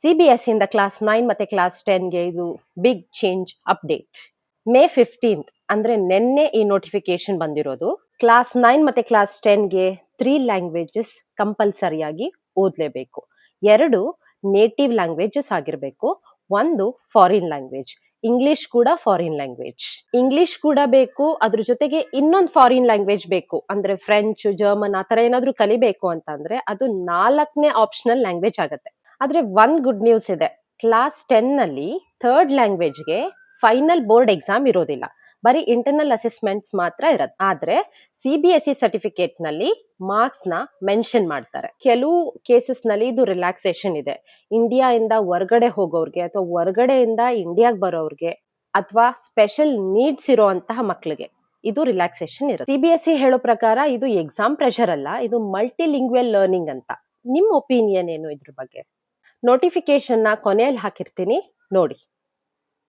CBSE ಇಂದ class 9 ಮತ್ತೆ class 10ಗೆ ಇದು big change update. May 15th ಅಂದ್ರೆ ನಿನ್ನೆ ಈ ನೋಟಿಫಿಕೇಶನ್ ಬಂದಿರೋದು. ಕ್ಲಾಸ್ 9 ಮತ್ತೆ ಕ್ಲಾಸ್ 10ಗೆ 3 ಲ್ಯಾಂಗ್ವೇಜಸ್ ಕಂಪಲ್ಸರಿಯಾಗಿ ಓದ್ಲೇಬೇಕು. 2 ನೇಟಿವ್ ಲ್ಯಾಂಗ್ವೇಜಸ್ ಆಗಿರಬೇಕು, 1 ಫಾರಿನ್ ಲ್ಯಾಂಗ್ವೇಜ್. ಇಂಗ್ಲಿಷ್ ಕೂಡ ಫಾರಿನ್ ಲ್ಯಾಂಗ್ವೇಜ್. ಇಂಗ್ಲಿಷ್ ಕೂಡ ಬೇಕು, ಅದ್ರ ಜೊತೆಗೆ ಇನ್ನೊಂದು ಫಾರಿನ್ ಲ್ಯಾಂಗ್ವೇಜ್ ಬೇಕು ಅಂದ್ರೆ ಫ್ರೆಂಚ್, ಜರ್ಮನ್ ಆತರ ಏನಾದ್ರೂ ಕಲಿಬೇಕು ಅಂತಂದ್ರೆ ಅದು 4ನೇ ಆಪ್ಷನಲ್ ಲ್ಯಾಂಗ್ವೇಜ್ ಆಗತ್ತೆ. ಆದ್ರೆ ಒಂದ್ ಗುಡ್ ನ್ಯೂಸ್ ಇದೆ, ಕ್ಲಾಸ್ 10 ನಲ್ಲಿ ಥರ್ಡ್ ಲ್ಯಾಂಗ್ವೇಜ್ಗೆ ಫೈನಲ್ ಬೋರ್ಡ್ ಎಕ್ಸಾಮ್ ಇರೋದಿಲ್ಲ, ಬರೀ ಇಂಟರ್ನಲ್ ಅಸೆಸ್ಮೆಂಟ್ಸ್ ಮಾತ್ರ ಇರತ್ತೆ. ಆದ್ರೆ CBSE ಸರ್ಟಿಫಿಕೇಟ್ ನಲ್ಲಿ ಮಾರ್ಕ್ಸ್ ನ ಮೆನ್ಷನ್ ಮಾಡ್ತಾರೆ. ಕೆಲವು ಕೇಸಸ್ ನಲ್ಲಿ ಇದು ರಿಲ್ಯಾಕ್ಸೇಷನ್ ಇದೆ. ಇಂಡಿಯಾ ಇಂದ ಹೊರಗಡೆ ಹೋಗೋರ್ಗೆ ಅಥವಾ ಹೊರಗಡೆಯಿಂದ ಇಂಡಿಯಾಗ್ ಬರೋರ್ಗೆ ಅಥವಾ ಸ್ಪೆಷಲ್ ನೀಡ್ಸ್ ಇರುವಂತಹ ಮಕ್ಳಿಗೆ ಇದು ರಿಲ್ಯಾಕ್ಸೇಷನ್ ಇರುತ್ತೆ. CBSE ಹೇಳೋ ಪ್ರಕಾರ ಇದು ಎಕ್ಸಾಮ್ ಪ್ರೆಷರ್ ಅಲ್ಲ, ಇದು ಮಲ್ಟಿಲಿಂಗ್ವಲ್ ಲರ್ನಿಂಗ್ ಅಂತ. ನಿಮ್ ಒಪಿನಿಯನ್ ಏನು ಇದ್ರ ಬಗ್ಗೆ? ನೋಟಿಫಿಕೇಶನ್ ನ ಕೊನೆಯಲ್ಲಿ ಹಾಕಿರ್ತೀನಿ, ನೋಡಿ.